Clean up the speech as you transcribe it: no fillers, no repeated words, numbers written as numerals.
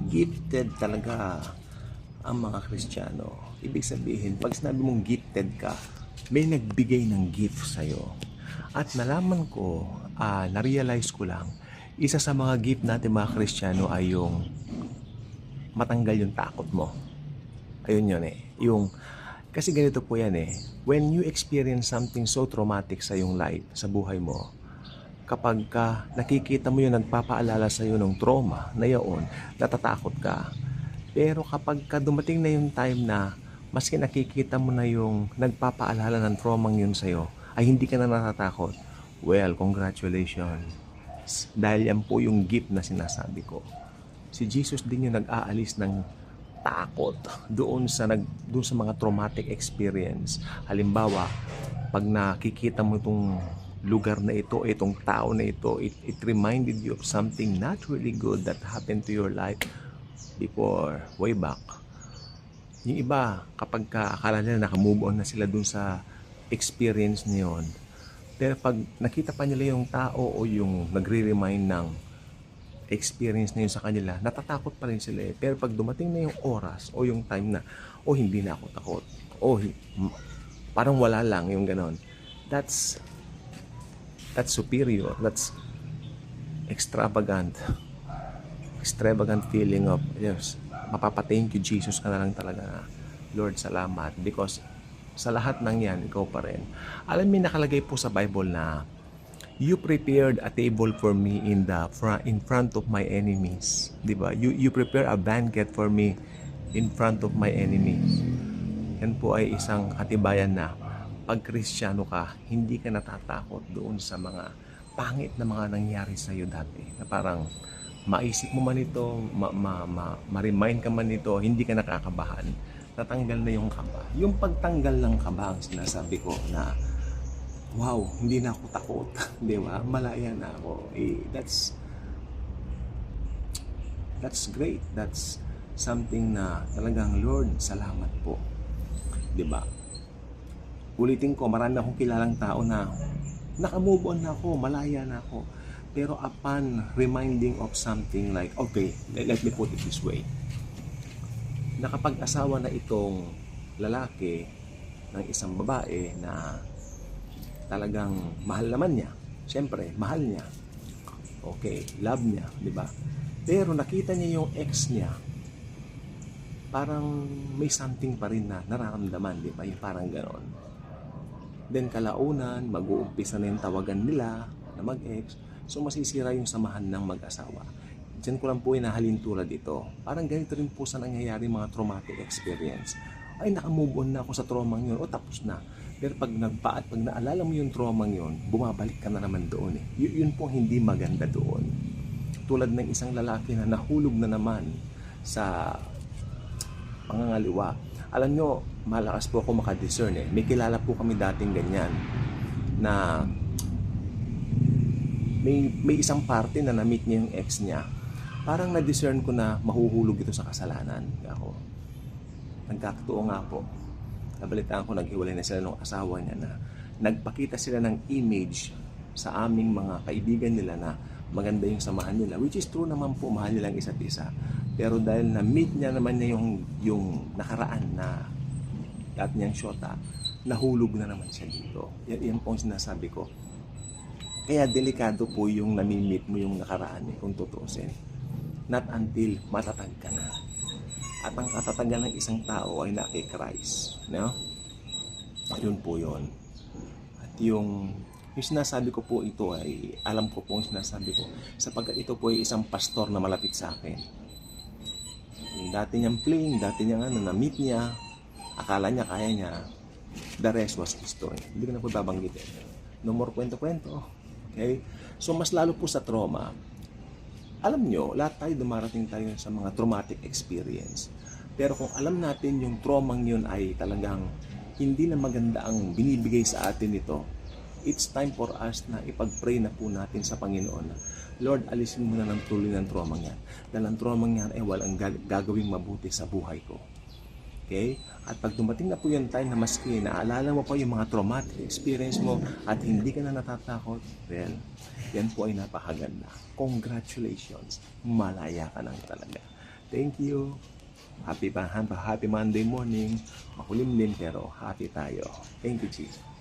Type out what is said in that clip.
Gifted talaga ang mga Kristiyano. Ibig sabihin, pag sinabi mong gifted ka, may nagbigay ng gift sa'yo. At nalaman ko, na-realize ko lang, isa sa mga gift natin mga Kristiyano ay yung matanggal yung takot mo. Ayun yun eh. Kasi ganito po yan eh. When you experience something so traumatic sa yung life, sa buhay mo, kapag ka nakikita mo yung nagpapaalala sa iyo ng trauma na yun, natatakot ka. Pero kapag ka dumating na yung time na maski nakikita mo na yung nagpapaalala ng trauma yun sa iyo, ay hindi ka na natatakot. Well, congratulations. Dahil yan po yung gift na sinasabi ko. Si Jesus din yung nag-aalis ng takot doon sa mga traumatic experience. Halimbawa, pag nakikita mo itong lugar na ito, itong tao na ito, it reminded you of something not really good that happened to your life before, way back. Yung iba, kapag akala nila nakamove on na sila dun sa experience niyon, pero pag nakita pa nila yung tao o yung nagre-remind ng experience na yun sa kanila, natatakot pa rin sila eh. Pero pag dumating na yung oras o yung time na, hindi na ako takot, parang wala lang yung ganon, that's superior, that's extravagant feeling of, yes, mapapa-thank you Jesus ka na lang talaga, Lord, salamat, because sa lahat ng yan, ikaw pa rin. Alam mo, nakalagay po sa Bible na you prepared a table for me in front of my enemies, di ba? You prepare a banquet for me in front of my enemies. Yan po ay isang katibayan na pag Kristiyano ka, hindi ka natatakot doon sa mga pangit na mga nangyari sa iyo dati. Na parang maisip mo man ito, ma-remind ka man ito, hindi ka nakakabahan. Natanggal na yung kaba. Yung pagtanggal ng kaba ang sinasabi ko na, wow, hindi na ako takot. Di ba? Malaya na ako. That's great. That's something na talagang, Lord, salamat po. Di ba? Ulitin ko, marami akong kilalang tao na nakamove on na ako, malaya na ako. Pero upon reminding of something like, okay, let me put it this way. Nakapag-asawa na itong lalaki ng isang babae na talagang mahal naman niya. Siyempre, mahal niya. Okay, love niya, di ba? Pero nakita niya yung ex niya, parang may something pa rin na nararamdaman, di ba? Yung parang ganon. Then kalaunan, mag-uumpisa na yung tawagan nila na mag-ex. So masisira yung samahan ng mag-asawa. Diyan ko lang po inahalin tulad dito. Parang ganito rin po sa nangyayari mga traumatic experience. Ay, nakamove on na ako sa trauma yun. O tapos na. Pero pag naalala mo yung trauma yun, bumabalik ka na naman doon eh. Yun po hindi maganda doon. Tulad ng isang lalaki na nahulog na naman sa pangangaliwa. Alam nyo, malakas po ako makadiscern eh. May kilala po kami dating ganyan na may isang party na na-meet niya yung ex niya. Parang na-discern ko na mahuhulog ito sa kasalanan. Ako, nagkakatuo nga po. Nabalitaan ko, naghiwalay na sila ng asawa niya na nagpakita sila ng image sa aming mga kaibigan nila na maganda yung samahan nila. Which is true naman po, mahal nilang isa't isa. Pero dahil na-meet niya naman niya yung nakaraan na at niyang syota, nahulog na naman siya dito. Yan po ang sinasabi ko. Kaya delikado po yung nami-meet mo yung nakaraan kung tutuusin. Not until matatag ka na. At ang katatagan ng isang tao ay na kay Christ. No? Yun po yun. At yung sinasabi ko po ito ay, alam ko po yung sinasabi ko, sapagkat ito po ay isang pastor na malapit sa akin. Yung dati niyang playing, dati niyang na-meet niya, akala niya kaya niya, the rest was history. Hindi ko na po babanggitin. No more kwento-kwento. Okay? So mas lalo po sa trauma, alam nyo, lahat tayo dumarating tayo sa mga traumatic experience. Pero kung alam natin yung trauma yun ay talagang hindi na maganda ang binibigay sa atin ito, it's time for us na ipag-pray na po natin sa Panginoon na, Lord, alisin mo na ng tuloy ng trauma yan. Dahil ang trauma yan ay walang gagawing mabuti sa buhay ko. Okay? At pag dumating na po yung time na maski naalala mo pa yung mga traumatic experience mo at hindi ka na natatakot, well, yan po ay napakaganda. Congratulations! Malaya ka lang talaga. Thank you. Happy Monday morning. Makulimlim pero happy tayo. Thank you, Chi.